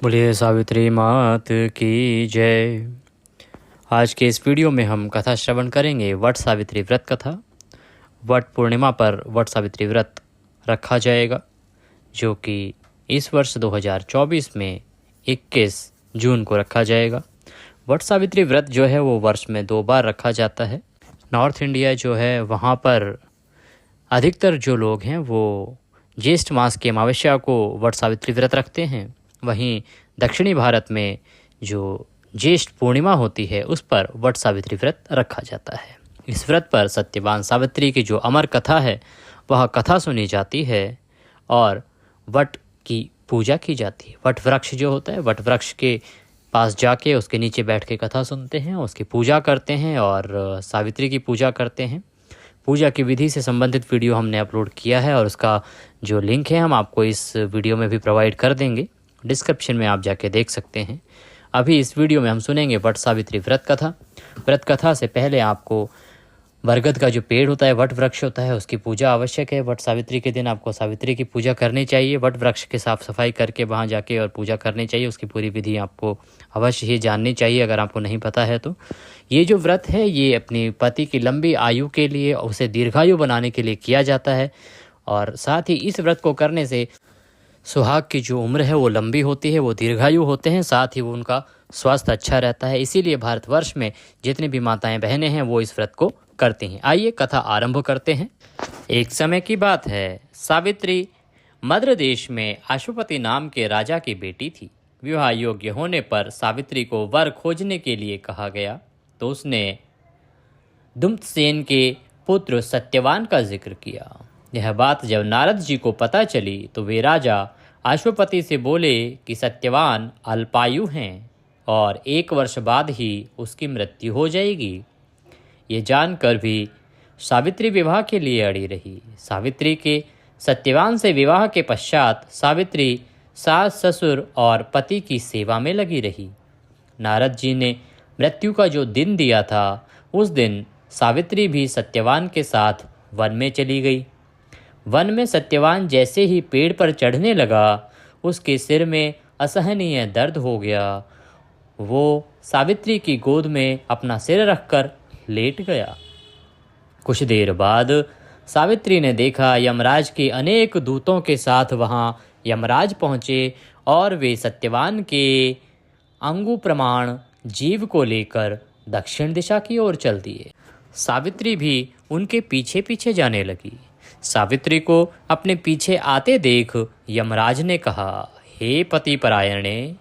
बोलिए सावित्री मात की जय। आज के इस वीडियो में हम कथा श्रवण करेंगे वट सावित्री व्रत कथा। वट पूर्णिमा पर वट सावित्री व्रत रखा जाएगा, जो कि इस वर्ष 2024 में 21 जून को रखा जाएगा। वट सावित्री व्रत जो है वो वर्ष में 2 बार रखा जाता है। नॉर्थ इंडिया जो है वहाँ पर अधिकतर जो लोग हैं वो ज्येष्ठ मास की अमावस्या को वट सावित्री व्रत रखते हैं। वहीं दक्षिणी भारत में जो ज्येष्ठ पूर्णिमा होती है उस पर वट सावित्री व्रत रखा जाता है। इस व्रत पर सत्यवान सावित्री की जो अमर कथा है वह कथा सुनी जाती है और वट की पूजा की जाती है। वट वृक्ष जो होता है, वट वृक्ष के पास जाके उसके नीचे बैठ के कथा सुनते हैं, उसकी पूजा करते हैं और सावित्री की पूजा करते हैं। पूजा की विधि से संबंधित वीडियो हमने अपलोड किया है और उसका जो लिंक है हम आपको इस वीडियो में भी प्रोवाइड कर देंगे, डिस्क्रिप्शन में आप जाके देख सकते हैं। अभी इस वीडियो में हम सुनेंगे वट सावित्री व्रत कथा। व्रत कथा से पहले आपको बरगद का जो पेड़ होता है, वट वृक्ष होता है, उसकी पूजा आवश्यक है। वट सावित्री के दिन आपको सावित्री की पूजा करनी चाहिए। वट वृक्ष की साफ़ सफाई करके वहाँ जाके और पूजा करनी चाहिए। उसकी पूरी विधि आपको अवश्य ही जाननी चाहिए अगर आपको नहीं पता है तो। ये जो व्रत है ये अपनी पति की लंबी आयु के लिए, उसे दीर्घायु बनाने के लिए किया जाता है और साथ ही इस व्रत को करने से सुहाग की जो उम्र है वो लंबी होती है, वो दीर्घायु होते हैं, साथ ही वो उनका स्वास्थ्य अच्छा रहता है। इसीलिए भारतवर्ष में जितनी भी माताएं बहनें हैं वो इस व्रत को करती हैं। आइए कथा आरंभ करते हैं। एक समय की बात है, सावित्री मद्र देश में अश्वपति नाम के राजा की बेटी थी। विवाह योग्य होने पर सावित्री को वर खोजने के लिए कहा गया तो उसने दुम्तसेन के पुत्र सत्यवान का जिक्र किया। यह बात जब नारद जी को पता चली तो वे राजा अश्वपति से बोले कि सत्यवान अल्पायु हैं और 1 वर्ष बाद ही उसकी मृत्यु हो जाएगी। ये जानकर भी सावित्री विवाह के लिए अड़ी रही। सावित्री के सत्यवान से विवाह के पश्चात सावित्री सास ससुर और पति की सेवा में लगी रही। नारद जी ने मृत्यु का जो दिन दिया था उस दिन सावित्री भी सत्यवान के साथ वन में चली गई। वन में सत्यवान जैसे ही पेड़ पर चढ़ने लगा उसके सिर में असहनीय दर्द हो गया। वो सावित्री की गोद में अपना सिर रखकर लेट गया। कुछ देर बाद सावित्री ने देखा यमराज के अनेक दूतों के साथ वहाँ यमराज पहुँचे और वे सत्यवान के अंगु प्रमाण जीव को लेकर दक्षिण दिशा की ओर चल दिए। सावित्री भी उनके पीछे पीछे जाने लगी। सावित्री को अपने पीछे आते देख यमराज ने कहा, हे पति परायणे,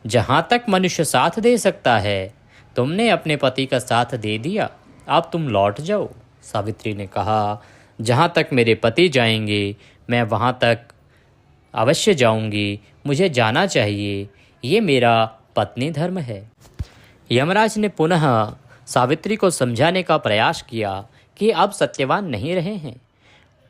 जहाँ तक मनुष्य साथ दे सकता है तुमने अपने पति का साथ दे दिया, अब तुम लौट जाओ। सावित्री ने कहा, जहाँ तक मेरे पति जाएंगे मैं वहाँ तक अवश्य जाऊंगी, मुझे जाना चाहिए, ये मेरा पत्नी धर्म है। यमराज ने पुनः सावित्री को समझाने का प्रयास किया कि अब सत्यवान नहीं रहे हैं,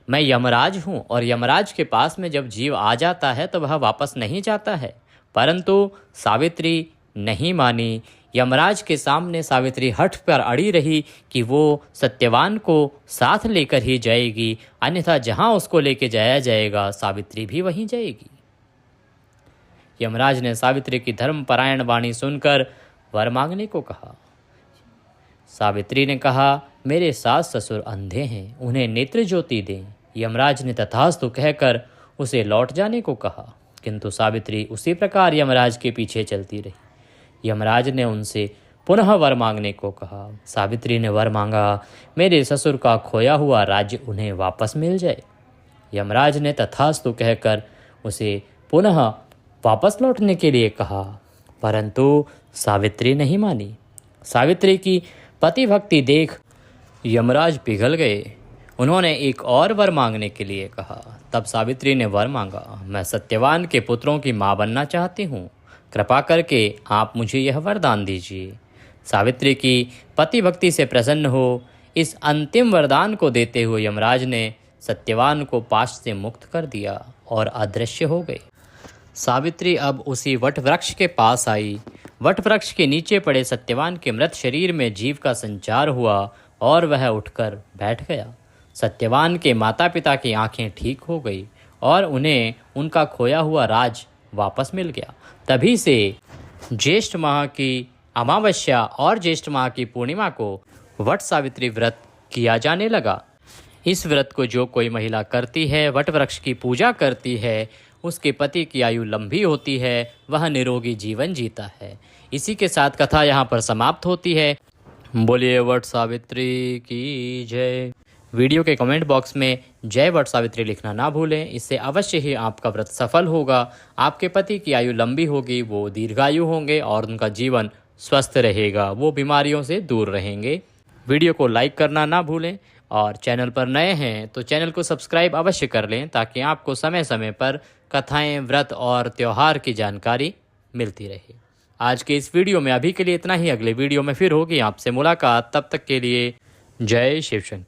मैं यमराज हूँ और यमराज के पास में जब जीव आ जाता है तो वह वापस नहीं जाता है। परंतु सावित्री नहीं मानी। यमराज के सामने सावित्री हठ पर अड़ी रही कि वो सत्यवान को साथ लेकर ही जाएगी, अन्यथा जहाँ उसको लेके जाया जाएगा सावित्री भी वहीं जाएगी। यमराज ने सावित्री की धर्मपरायण वाणी सुनकर वर मांगने को कहा। सावित्री ने कहा, मेरे सास ससुर अंधे हैं, उन्हें नेत्र ज्योति दें। यमराज ने तथास्तु कहकर उसे लौट जाने को कहा, किंतु सावित्री उसी प्रकार यमराज के पीछे चलती रही। यमराज ने उनसे पुनः वर मांगने को कहा। सावित्री ने वर मांगा, मेरे ससुर का खोया हुआ राज्य उन्हें वापस मिल जाए। यमराज ने तथास्तु कहकर उसे पुनः वापस लौटने के लिए कहा, परंतु सावित्री नहीं मानी। सावित्री की पति भक्ति देख यमराज पिघल गए। उन्होंने एक और वर मांगने के लिए कहा। तब सावित्री ने वर मांगा, मैं सत्यवान के पुत्रों की माँ बनना चाहती हूँ, कृपा करके आप मुझे यह वरदान दीजिए। सावित्री की पति भक्ति से प्रसन्न हो इस अंतिम वरदान को देते हुए यमराज ने सत्यवान को पाश से मुक्त कर दिया और अदृश्य हो गए। सावित्री अब उसी वट वृक्ष के पास आई। वट वृक्ष के नीचे पड़े सत्यवान के मृत शरीर में जीव का संचार हुआ और वह उठकर बैठ गया। सत्यवान के माता पिता की आंखें ठीक हो गई और उन्हें उनका खोया हुआ राज वापस मिल गया। तभी से ज्येष्ठ माह की अमावस्या और ज्येष्ठ माह की पूर्णिमा को वट सावित्री व्रत किया जाने लगा। इस व्रत को जो कोई महिला करती है, वट वृक्ष की पूजा करती है, उसके पति की आयु लंबी होती है, वह निरोगी जीवन जीता है। इसी के साथ कथा यहाँ पर समाप्त होती है। बोलिए वट सावित्री की जय। वीडियो के कमेंट बॉक्स में जय वट सावित्री लिखना ना भूलें, इससे अवश्य ही आपका व्रत सफल होगा। आपके पति की आयु लंबी होगी, वो दीर्घायु होंगे और उनका जीवन स्वस्थ रहेगा, वो बीमारियों से दूर रहेंगे। वीडियो को लाइक करना ना भूलें और चैनल पर नए हैं तो चैनल को सब्सक्राइब अवश्य कर लें, ताकि आपको समय समय पर कथाएं, व्रत और त्यौहार की जानकारी मिलती रहे। आज के इस वीडियो में अभी के लिए इतना ही। अगले वीडियो में फिर होगी आपसे मुलाकात। तब तक के लिए जय शिव शंकर।